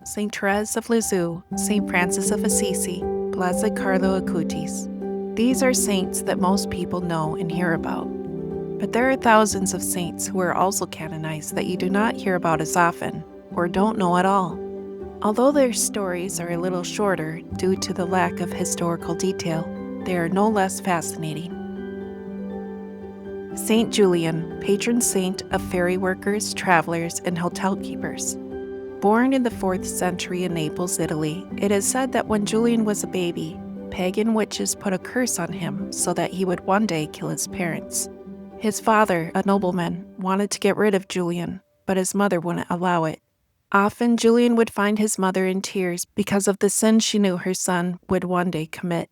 St. Therese of Lisieux, St. Francis of Assisi, Blessed Carlo Acutis. These are saints that most people know and hear about. But there are thousands of saints who are also canonized that you do not hear about as often, or don't know at all. Although their stories are a little shorter due to the lack of historical detail, they are no less fascinating. Saint Julian, patron saint of ferry workers, travelers, and hotel keepers. Born in the 4th century in Naples, Italy, it is said that when Julian was a baby, pagan witches put a curse on him so that he would one day kill his parents. His father, a nobleman, wanted to get rid of Julian, but his mother wouldn't allow it. Often, Julian would find his mother in tears because of the sin she knew her son would one day commit.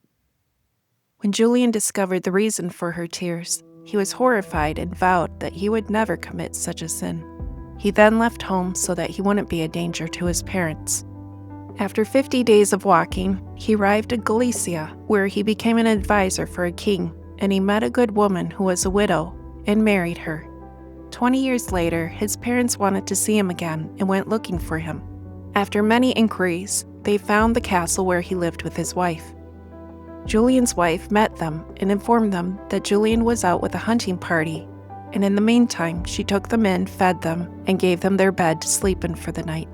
When Julian discovered the reason for her tears, he was horrified and vowed that he would never commit such a sin. He then left home so that he wouldn't be a danger to his parents. After 50 days of walking, he arrived in Galicia, where he became an advisor for a king, and he met a good woman who was a widow and married her. 20 years later, his parents wanted to see him again and went looking for him. After many inquiries, they found the castle where he lived with his wife. Julian's wife met them and informed them that Julian was out with a hunting party, and in the meantime, she took them in, fed them, and gave them their bed to sleep in for the night.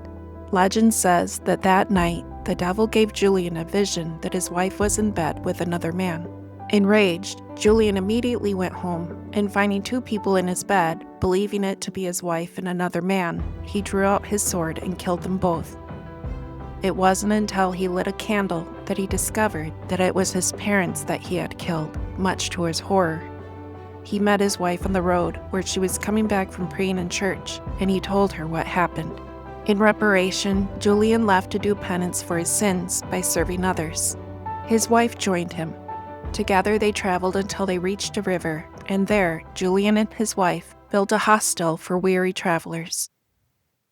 Legend says that that night, the devil gave Julian a vision that his wife was in bed with another man. Enraged, Julian immediately went home, and finding 2 people in his bed, believing it to be his wife and another man, he drew out his sword and killed them both. It wasn't until he lit a candle that he discovered that it was his parents that he had killed, much to his horror. He met his wife on the road where she was coming back from praying in church, and he told her what happened. In reparation, Julian left to do penance for his sins by serving others. His wife joined him. Together they traveled until they reached a river, and there, Julian and his wife built a hostel for weary travelers.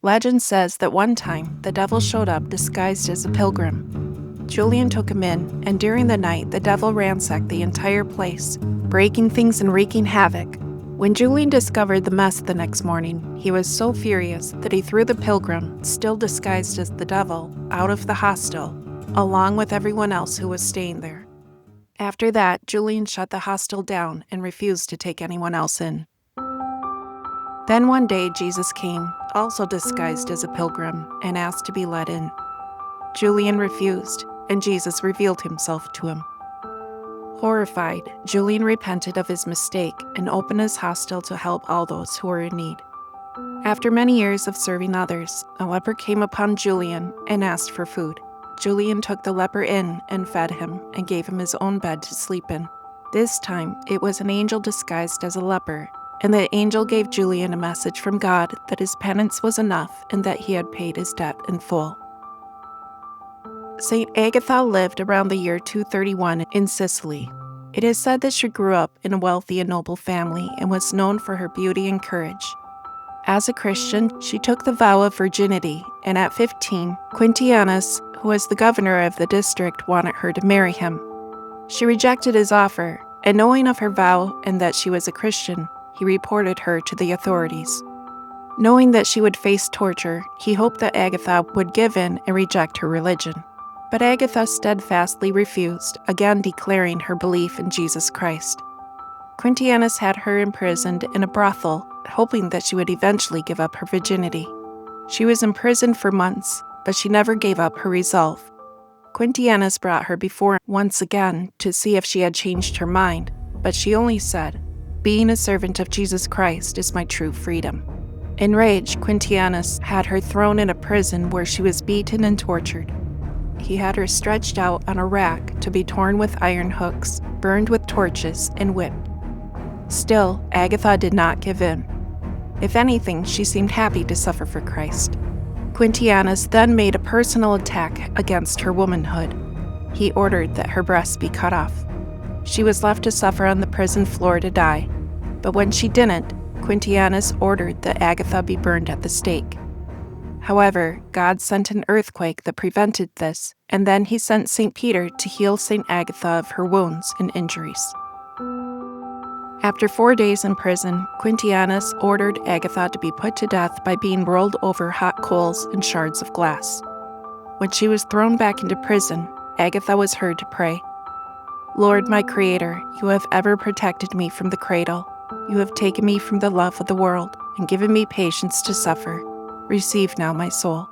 Legend says that one time, the devil showed up disguised as a pilgrim. Julian took him in, and during the night, the devil ransacked the entire place, breaking things and wreaking havoc. When Julian discovered the mess the next morning, he was so furious that he threw the pilgrim, still disguised as the devil, out of the hostel, along with everyone else who was staying there. After that, Julian shut the hostel down and refused to take anyone else in. Then one day, Jesus came, also disguised as a pilgrim, and asked to be let in. Julian refused, and Jesus revealed himself to him. Horrified, Julian repented of his mistake and opened his hostel to help all those who were in need. After many years of serving others, a leper came upon Julian and asked for food. Julian took the leper in and fed him and gave him his own bed to sleep in. This time, it was an angel disguised as a leper, and the angel gave Julian a message from God that his penance was enough and that he had paid his debt in full. Saint Agatha lived around the year 231 in Sicily. It is said that she grew up in a wealthy and noble family and was known for her beauty and courage. As a Christian, she took the vow of virginity, and at 15, Quintianus, who was the governor of the district, wanted her to marry him. She rejected his offer, and knowing of her vow and that she was a Christian, he reported her to the authorities. Knowing that she would face torture, he hoped that Agatha would give in and reject her religion. But Agatha steadfastly refused, again declaring her belief in Jesus Christ. Quintianus had her imprisoned in a brothel, hoping that she would eventually give up her virginity. She was imprisoned for months, but she never gave up her resolve. Quintianus brought her before once again to see if she had changed her mind, but she only said, "Being a servant of Jesus Christ is my true freedom." Enraged, Quintianus had her thrown in a prison where she was beaten and tortured. He had her stretched out on a rack to be torn with iron hooks, burned with torches, and whipped. Still, Agatha did not give in. If anything, she seemed happy to suffer for Christ. Quintianus then made a personal attack against her womanhood. He ordered that her breasts be cut off. She was left to suffer on the prison floor to die, but when she didn't, Quintianus ordered that Agatha be burned at the stake. However, God sent an earthquake that prevented this, and then he sent St. Peter to heal St. Agatha of her wounds and injuries. After 4 days in prison, Quintianus ordered Agatha to be put to death by being rolled over hot coals and shards of glass. When she was thrown back into prison, Agatha was heard to pray, "Lord, my Creator, you have ever protected me from the cradle. You have taken me from the love of the world and given me patience to suffer. Receive now my soul."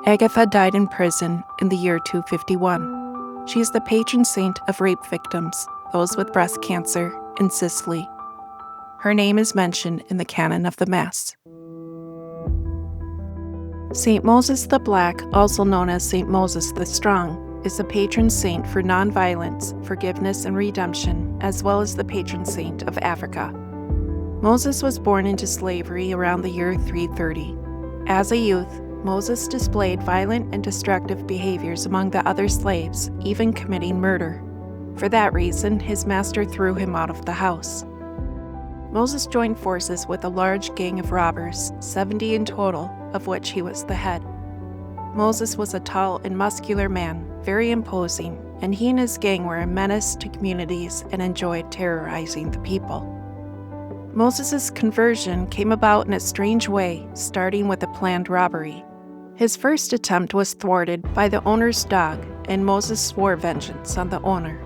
Agatha died in prison in the year 251. She is the patron saint of rape victims, those with breast cancer, and Sicily. Her name is mentioned in the canon of the Mass. Saint Moses the Black, also known as Saint Moses the Strong, is the patron saint for nonviolence, forgiveness, and redemption, as well as the patron saint of Africa. Moses was born into slavery around the year 330. As a youth, Moses displayed violent and destructive behaviors among the other slaves, even committing murder. For that reason, his master threw him out of the house. Moses joined forces with a large gang of robbers, 70 in total, of which he was the head. Moses was a tall and muscular man, very imposing, and he and his gang were a menace to communities and enjoyed terrorizing the people. Moses' conversion came about in a strange way, starting with a planned robbery. His first attempt was thwarted by the owner's dog, and Moses swore vengeance on the owner.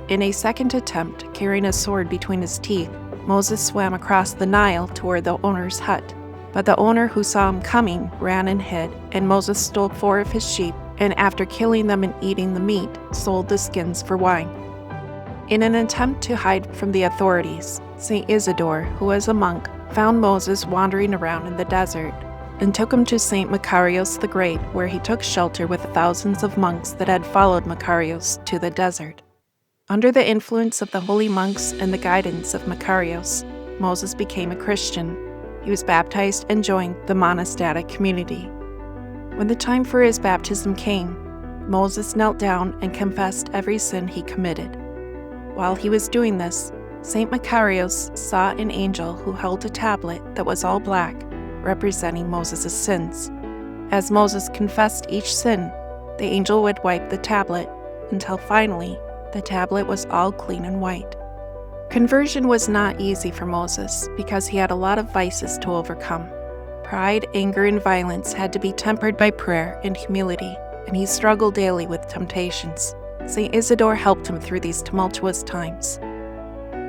In a second attempt, carrying a sword between his teeth, Moses swam across the Nile toward the owner's hut. But the owner, who saw him coming, ran and hid, and Moses stole 4 of his sheep, and after killing them and eating the meat, sold the skins for wine. In an attempt to hide from the authorities, Saint Isidore, who was a monk, found Moses wandering around in the desert, and took him to Saint Macarius the Great, where he took shelter with thousands of monks that had followed Macarius to the desert. Under the influence of the holy monks and the guidance of Macarius, Moses became a Christian. He was baptized and joined the monastic community. When the time for his baptism came, Moses knelt down and confessed every sin he committed. While he was doing this, Saint Macarius saw an angel who held a tablet that was all black, representing Moses' sins. As Moses confessed each sin, the angel would wipe the tablet until finally the tablet was all clean and white. Conversion was not easy for Moses because he had a lot of vices to overcome. Pride, anger, and violence had to be tempered by prayer and humility, and he struggled daily with temptations. Saint Isidore helped him through these tumultuous times.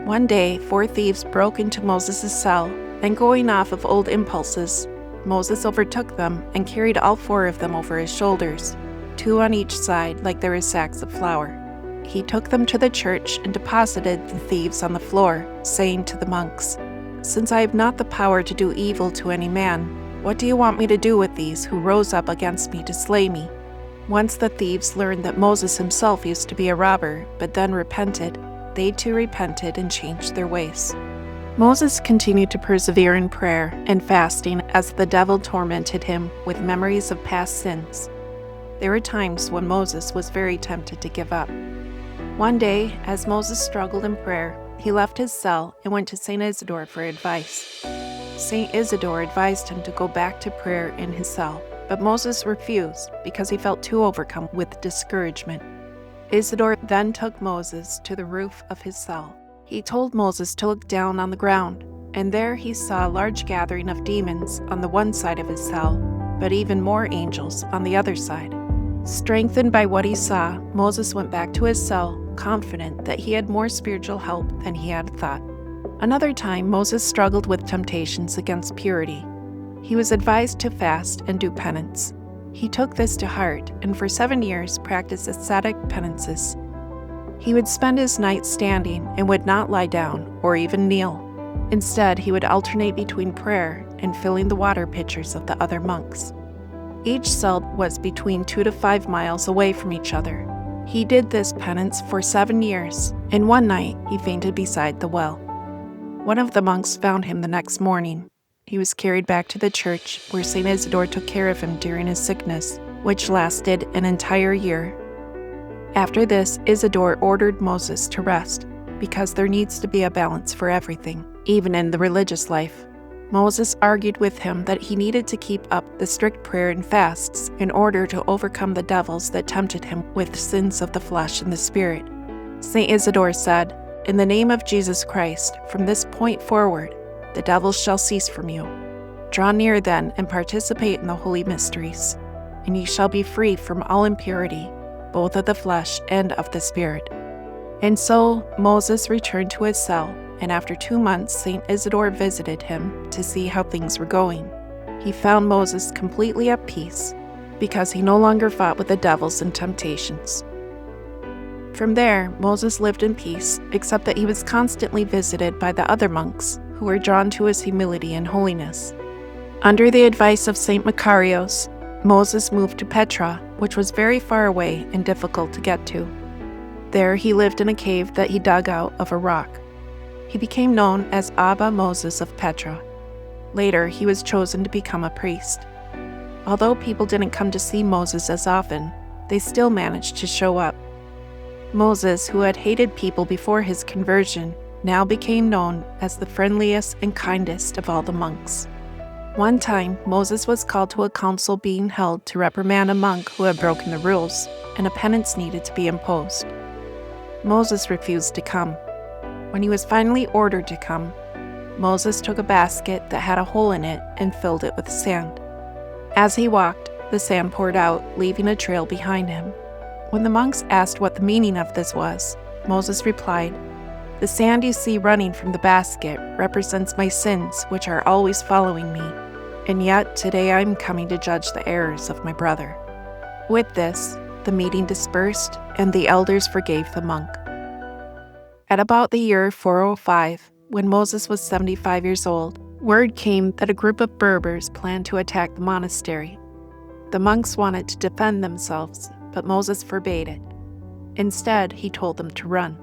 One day, 4 thieves broke into Moses' cell, and going off of old impulses, Moses overtook them and carried all 4 of them over his shoulders, 2 on each side like they were sacks of flour. He took them to the church and deposited the thieves on the floor, saying to the monks, "Since I have not the power to do evil to any man, what do you want me to do with these who rose up against me to slay me?" Once the thieves learned that Moses himself used to be a robber, but then repented, they too repented and changed their ways. Moses continued to persevere in prayer and fasting as the devil tormented him with memories of past sins. There were times when Moses was very tempted to give up. One day, as Moses struggled in prayer, he left his cell and went to St. Isidore for advice. St. Isidore advised him to go back to prayer in his cell, but Moses refused because he felt too overcome with discouragement. Isidore then took Moses to the roof of his cell. He told Moses to look down on the ground, and there he saw a large gathering of demons on the one side of his cell, but even more angels on the other side. Strengthened by what he saw, Moses went back to his cell, confident that he had more spiritual help than he had thought. Another time, Moses struggled with temptations against purity. He was advised to fast and do penance. He took this to heart and for 7 years practiced ascetic penances. He would spend his nights standing and would not lie down or even kneel. Instead, he would alternate between prayer and filling the water pitchers of the other monks. Each cell was between 2 to 5 miles away from each other. He did this penance for 7 years, and one night he fainted beside the well. One of the monks found him the next morning. He was carried back to the church, where St. Isidore took care of him during his sickness, which lasted an entire year. After this, Isidore ordered Moses to rest, because there needs to be a balance for everything, even in the religious life. Moses argued with him that he needed to keep up the strict prayer and fasts in order to overcome the devils that tempted him with sins of the flesh and the spirit. St. Isidore said, "In the name of Jesus Christ, from this point forward, the devils shall cease from you. Draw near then and participate in the holy mysteries. and ye shall be free from all impurity, both of the flesh and of the spirit." And so Moses returned to his cell, and after 2 months St. Isidore visited him to see how things were going. He found Moses completely at peace, because he no longer fought with the devils and temptations. From there, Moses lived in peace, except that he was constantly visited by the other monks, who were drawn to his humility and holiness. Under the advice of St. Macarios, Moses moved to Petra, which was very far away and difficult to get to. There he lived in a cave that he dug out of a rock. He became known as Abba Moses of Petra. Later, he was chosen to become a priest. Although people didn't come to see Moses as often, they still managed to show up. Moses, who had hated people before his conversion, now became known as the friendliest and kindest of all the monks. One time, Moses was called to a council being held to reprimand a monk who had broken the rules, and a penance needed to be imposed. Moses refused to come. When he was finally ordered to come, Moses took a basket that had a hole in it and filled it with sand. As he walked, the sand poured out, leaving a trail behind him. When the monks asked what the meaning of this was, Moses replied, "The sand you see running from the basket represents my sins, which are always following me, and yet today I am coming to judge the errors of my brother." With this, the meeting dispersed, and the elders forgave the monk. At about the year 405, when Moses was 75 years old, word came that a group of Berbers planned to attack the monastery. The monks wanted to defend themselves, but Moses forbade it. Instead, he told them to run.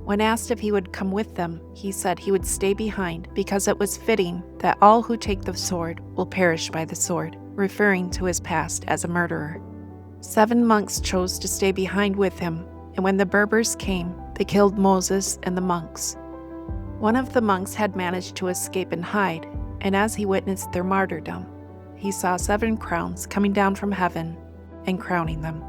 When asked if he would come with them, he said he would stay behind because it was fitting that all who take the sword will perish by the sword, referring to his past as a murderer. 7 monks chose to stay behind with him, and when the Berbers came, they killed Moses and the monks. One of the monks had managed to escape and hide, and as he witnessed their martyrdom, he saw 7 crowns coming down from heaven and crowning them.